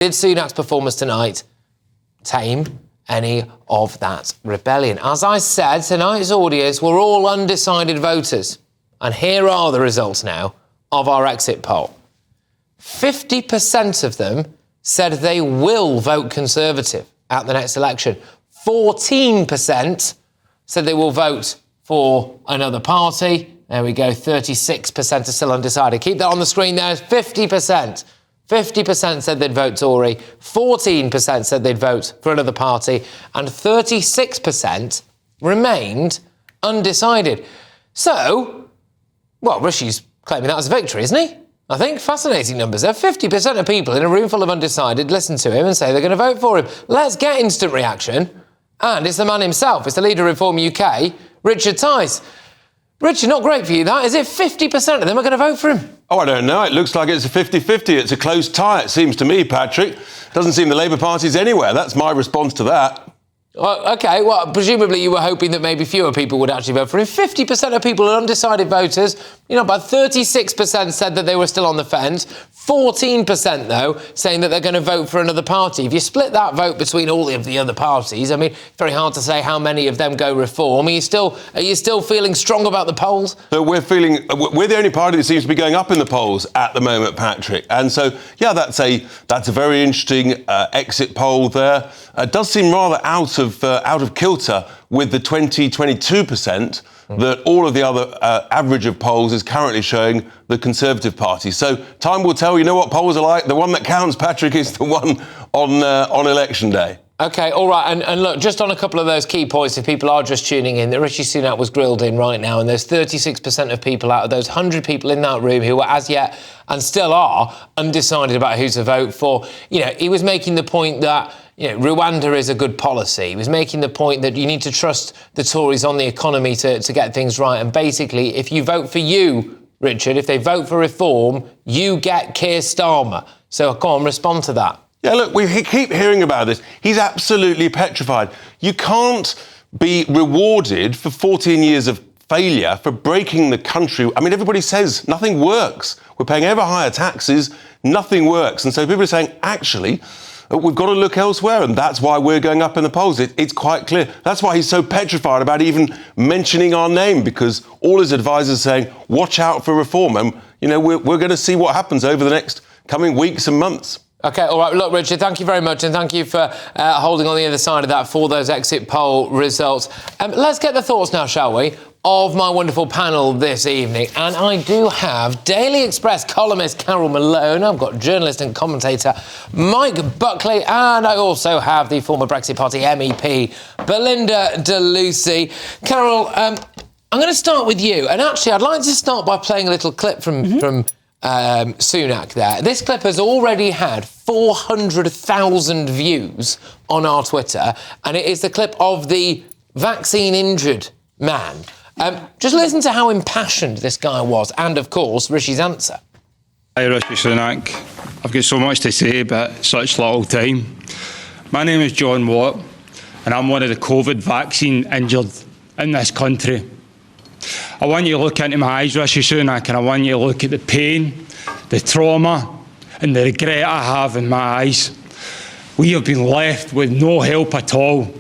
Did Sunak's performance tonight tame any of that rebellion? As I said, tonight's audience were all undecided voters. And here are the results now of our exit poll. 50% of them said they will vote Conservative at the next election. 14% said they will vote for another party. There we go, 36% are still undecided. Keep that on the screen there, 50%. 50% said they'd vote Tory, 14% said they'd vote for another party, and 36% remained undecided. So, well, Rishi's claiming that as a victory, isn't he? I think fascinating numbers there. 50% of people in a room full of undecided listen to him and say they're going to vote for him. Let's get instant reaction. And it's the man himself. It's the leader of Reform UK, Richard Tice. Richard, not great for you, that. Is it 50% of them are going to vote for him? Oh, I don't know. It looks like it's a 50-50. It's a close tie, it seems to me, Patrick. Doesn't seem the Labour Party's anywhere. That's my response to that. OK, well, presumably you were hoping that maybe fewer people would actually vote for him. 50% of people are undecided voters. You know, about 36% said that they were still on the fence. 14%, though, saying that they're going to vote for another party. If you split that vote between all of the other parties, I mean, it's very hard to say how many of them go Reform. Are you still feeling strong about the polls? So we're the only party that seems to be going up in the polls at the moment, Patrick. And so, yeah, that's a very interesting exit poll there. It does seem rather out of kilter with the 22% that all of the other average of polls is currently showing the Conservative Party. So time will tell. You know what polls are like. The one that counts, Patrick, is the one on election day. OK, all right, and look, just on a couple of those key points, if people are just tuning in, that Rishi Sunak was grilled in right now, and there's 36% of people out of those 100 people in that room who are as yet, and still are, undecided about who to vote for. You know, he was making the point that, you know, Rwanda is a good policy. He was making the point that you need to trust the Tories on the economy to get things right, and basically, if you vote for you, Richard, if they vote for Reform, you get Keir Starmer. So, come on, respond to that. Yeah, look, we keep hearing about this. He's absolutely petrified. You can't be rewarded for 14 years of failure for breaking the country. I mean, everybody says nothing works. We're paying ever higher taxes, nothing works. And so people are saying, actually, we've got to look elsewhere, and that's why we're going up in the polls. It's quite clear. That's why he's so petrified about even mentioning our name, because all his advisors are saying, watch out for Reform. And, you know, we're going to see what happens over the next coming weeks and months. OK, all right. Look, Richard, thank you very much, and thank you for holding on the other side of that for those exit poll results. Let's get the thoughts now, shall we, of my wonderful panel this evening. And I do have Daily Express columnist Carole Malone, I've got journalist and commentator Mike Buckley, and I also have the former Brexit Party MEP Belinda de Lucy. Carole, I'm going to start with you. And actually, I'd like to start by playing a little clip from Sunak there. This clip has already had 400,000 views on our Twitter, and it is the clip of the vaccine-injured man. Just listen to how impassioned this guy was, and, of course, Rishi's answer. Hi, Rishi Sunak. I've got so much to say, but such little time. My name is John Watt, and I'm one of the COVID vaccine injured in this country. I want you to look into my eyes, Rishi Sunak, and I want you to look at the pain, the trauma, and the regret I have in my eyes. We have been left with no help at all.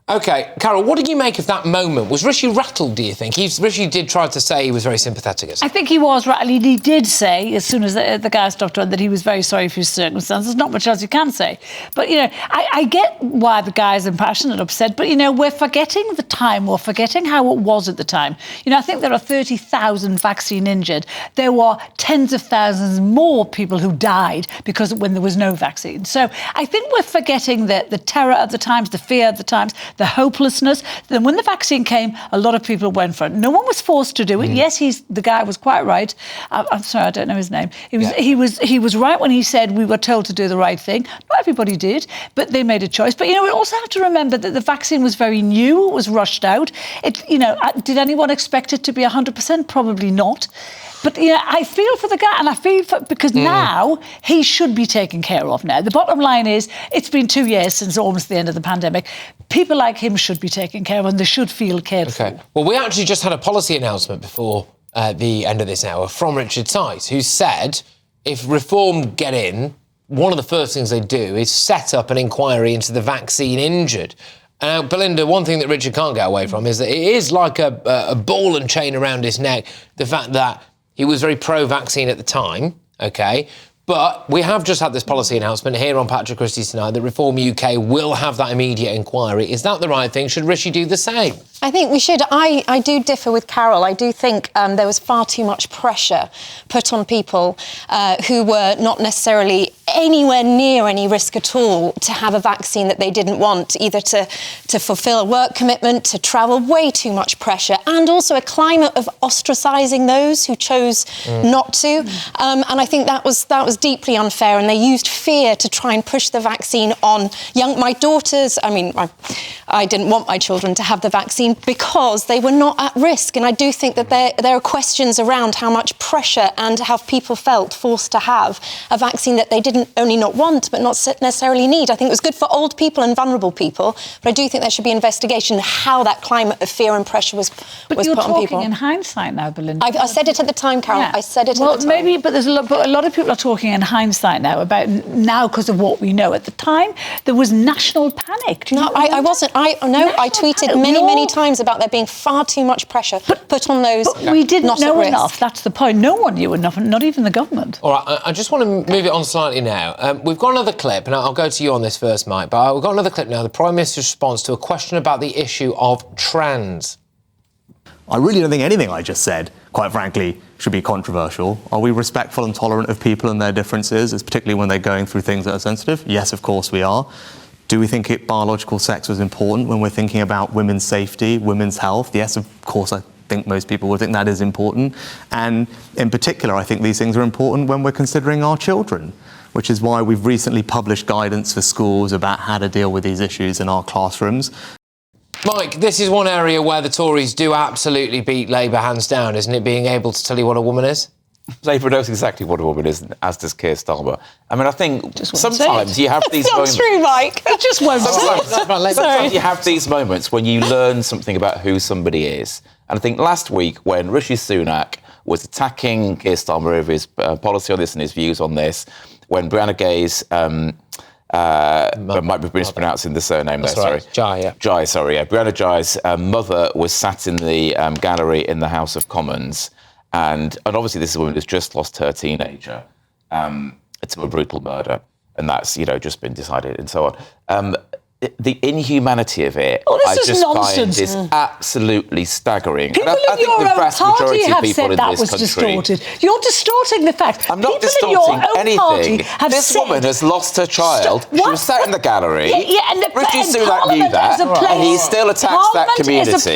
OK, Carole, what did you make of that moment? Was Rishi rattled, do you think? Rishi did try to say he was very sympathetic. I think he was rattled. He did say, as soon as the guy stopped on, that he was very sorry for his circumstances. Not much else you can say. But, you know, I get why the guy's impassioned and upset, but, you know, we're forgetting the time. We're forgetting how it was at the time. You know, I think there are 30,000 vaccine injured. There were tens of thousands more people who died because when there was no vaccine. So I think we're forgetting the terror at the times, the fear at the times, the hopelessness. Then when the vaccine came, a lot of people went for it. No one was forced to do it. Yes, the guy was quite right. I'm sorry, I don't know his name. He was right when he said we were told to do the right thing. Not everybody did, but they made a choice. But, you know, we also have to remember that the vaccine was very new. It was rushed out. You know, did anyone expect it to be 100%? Probably not. But, you know, I feel for the guy, and I feel for, because now he should be taken care of now. The bottom line is, it's been 2 years since almost the end of the pandemic. People like him should be taken care of, and they should feel cared for. Well, we actually just had a policy announcement before the end of this hour from Richard Tice, who said if Reform get in, one of the first things they do is set up an inquiry into the vaccine injured. Belinda, one thing that Richard can't get away from is that it is like a ball and chain around his neck, the fact that he was very pro-vaccine at the time, OK? But we have just had this policy announcement here on Patrick Christie's tonight that Reform UK will have that immediate inquiry. Is that the right thing? Should Rishi do the same? I think we should. I do differ with Carole. I do think there was far too much pressure put on people who were not necessarily anywhere near any risk at all to have a vaccine that they didn't want, either to fulfil a work commitment, to travel. Way too much pressure, and also a climate of ostracising those who chose not to. And I think that was deeply unfair. And they used fear to try and push the vaccine on my daughters. I mean, I didn't want my children to have the vaccine because they were not at risk. And I do think that there are questions around how much pressure and how people felt forced to have a vaccine that they didn't only not want, but not necessarily need. I think it was good for old people and vulnerable people, but I do think there should be investigation how that climate of fear and pressure was put on people. But you're talking in hindsight now, Belinda. I said it at the time, Carole. Yeah. I said it at the time. Well, maybe, but a lot of people are talking in hindsight now because of what we know. At the time, there was national panic. No, I wasn't. I tweeted many times about there being far too much pressure put on those. But we didn't know enough. That's the point. No one knew enough, not even the government. All right, I just want to move it on slightly now. We've got another clip, and I'll go to you on this first, Mike, but we've got another clip now, the Prime Minister's response to a question about the issue of trans. I really don't think anything I just said, quite frankly, should be controversial. Are we respectful and tolerant of people and their differences, particularly when they're going through things that are sensitive? Yes, of course we are. Do we think biological sex was important when we're thinking about women's safety, women's health? Yes, of course, I think most people would think that is important. And in particular, I think these things are important when we're considering our children, which is why we've recently published guidance for schools about how to deal with these issues in our classrooms. Mike, this is one area where the Tories do absolutely beat Labour hands down, isn't it, being able to tell you what a woman is? Labour knows exactly what a woman is, as does Keir Starmer. I mean, I think sometimes you have these moments... It's not true, Mike. It just won't Sometimes you have these moments when you learn something about who somebody is. And I think last week, when Rishi Sunak was attacking Keir Starmer over his policy on this and his views on this, when Brianna Ghey's... I might be mispronouncing the surname there, sorry. Ghey, sorry. Brianna Ghey's mother was sat in the gallery in the House of Commons. And obviously this is a woman who's just lost her teenager to a brutal murder. And that's, just been decided and so on. The inhumanity of it, I just find is absolutely staggering. People in your own party have said that was distorted. You're distorting the fact. I'm not distorting anything. This woman has lost her child. She was sat in the gallery. Rishi Sunak knew that, and he still attacks that community.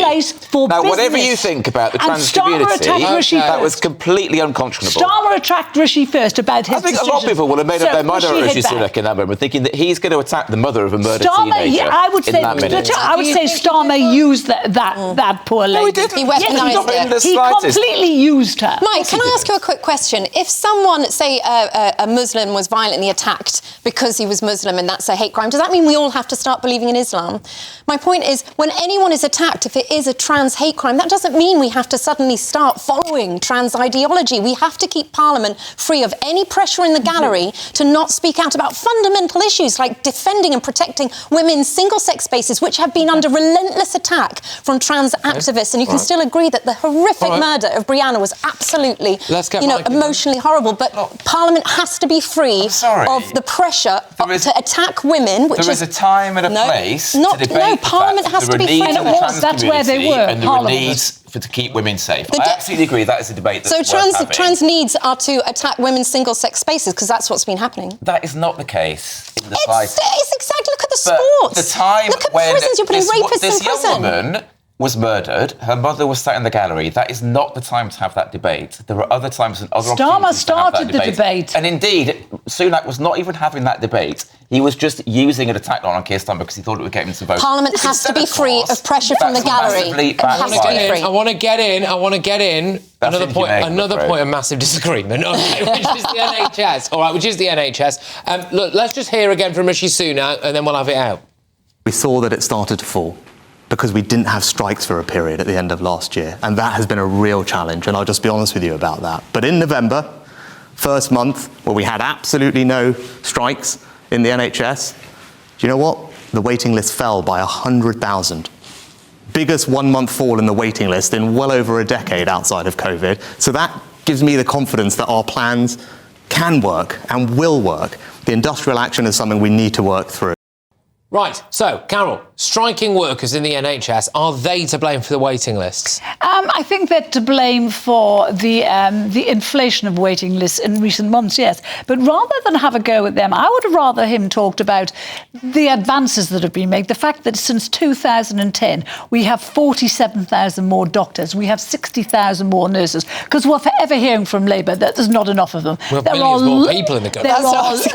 Now, whatever you think about the trans community, that was completely unconscionable. Starmer attacked Rishi first about his decision. I think a lot of people will have made up their mind about Rishi Sunak in that moment, thinking that he's going to attack the mother of a murdered teenager. I would say Starmer used that poor lady. No, he didn't. He weaponised it. He completely used her. Mike, can I ask you a quick question? If someone, say a Muslim, was violently attacked because he was Muslim and that's a hate crime, does that mean we all have to start believing in Islam? My point is, when anyone is attacked, if it is a trans hate crime, that doesn't mean we have to suddenly start following trans ideology. We have to keep Parliament free of any pressure in the gallery to not speak out about fundamental issues like defending and protecting women's single-sex spaces, which have been under relentless attack from trans activists. And you can still agree that the horrific murder of Brianna was absolutely, emotionally horrible. But Parliament has to be free of the pressure to attack women. There is a time and a place to debate No, Parliament has to be free. And that's where they were. And there are needs to keep women safe. I absolutely agree. That is a debate that's worth having. Trans needs are to attack women's single-sex spaces because that's what's been happening. That is not the case in the slightest. It's exactly. Look at the sports. The time look at when prisons. You're putting rapists in prison. This young woman was murdered. Her mother was sat in the gallery. That is not the time to have that debate. There are other times and other opportunities to have that debate. Starmer started the debate. And indeed, Sunak was not even having that debate. He was just using an attack line on Keir Starmer because he thought it would get him some votes. Parliament has to be free of pressure from the gallery. I want to get in. Another point of massive disagreement, which is the NHS. All right, which is the NHS. Look, let's just hear again from Rishi Sunak, and then we'll have it out. We saw that it started to fall because we didn't have strikes for a period at the end of last year, and that has been a real challenge, and I'll just be honest with you about that. But in November, First month where we had absolutely no strikes in the NHS, do you know what? The waiting list fell by 100,000. Biggest 1 month fall in the waiting list in well over a decade outside of COVID. So that gives me the confidence that our plans can work and will work. The industrial action is something we need to work through. Right, so, Carole, striking workers in the NHS, are they to blame for the waiting lists? I think they're to blame for the inflation of waiting lists in recent months, yes. But rather than have a go at them, I would have rather him talked about the advances that have been made. The fact that since 2010, we have 47,000 more doctors, we have 60,000 more nurses, because we're forever hearing from Labour that there's not enough of them. We have millions more people in the country.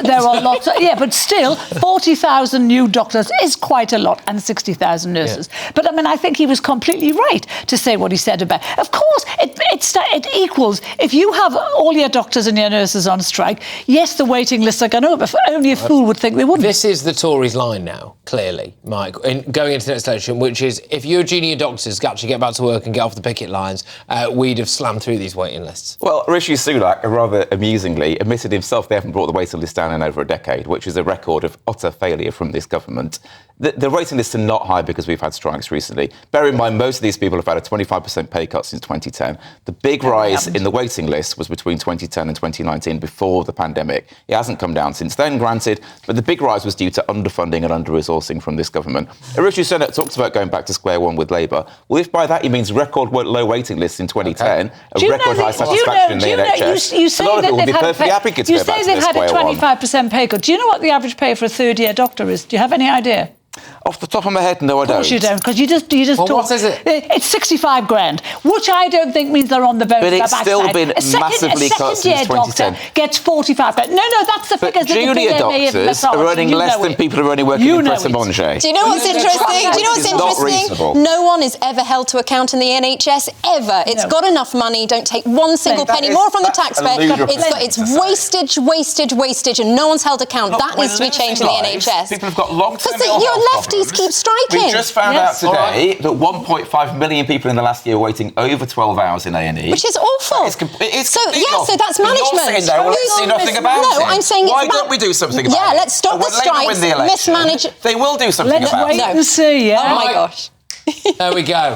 There are lots of, yeah, but still, 40,000 new doctors is quite a lot, and 60,000 nurses. Yeah. But I mean, I think he was completely right to say what he said about. Of course, it equals if you have all your doctors and your nurses on strike. Yes, the waiting lists are going over. Only a fool would think they wouldn't. This is the Tories' line now, clearly, Mike, going into the next election, which is if your junior doctors actually get back to work and get off the picket lines, we'd have slammed through these waiting lists. Well, Rishi Sunak, rather amusingly, admitted himself they haven't brought the waiting list down in over a decade, which is a record of utter failure from this government. The waiting lists are not high because we've had strikes recently. Bear in mind, most of these people have had a 25% pay cut since 2010. The big rise in the waiting list was between 2010 and 2019, before the pandemic. It hasn't come down since then, granted, but the big rise was due to underfunding and under-resourcing from this government. Rishi Sunak talks about going back to square one with Labour. Well, if by that he means record low waiting lists in 2010, a record high satisfaction in the NHS, you say a lot of that people would be they've perfectly happy to go back to their square one. You say they've had a 25% pay cut. Do you know what the average pay for a third-year doctor is? Do you have any idea? Off the top of my head, no, I don't. Of course you don't, because you just well, talk. What is it? It's 65 grand, which I don't think means they're on the vote. But it's still been massively cut since 2010. Gets 45 grand. No, that's the figures that junior doctors are earning less than people who are only working in Press and Manger. Do you know what's interesting? No one is ever held to account in the NHS, ever. It's got enough money. Don't take one single penny more from the taxpayer. It's wastage, and no one's held account. That needs to be changed in the NHS. People have got long-term because your lefties keep striking. We just found out today that 1.5 million people in the last year waiting over 12 hours in A&E. Which is awful. So that's management. You're saying no, well, let's do nothing about it. No, I'm saying why don't we do something about it? Yeah, let's stop the strikes, mismanage. They will do something about it. Let's wait and see, yeah? Oh, my gosh. There we go.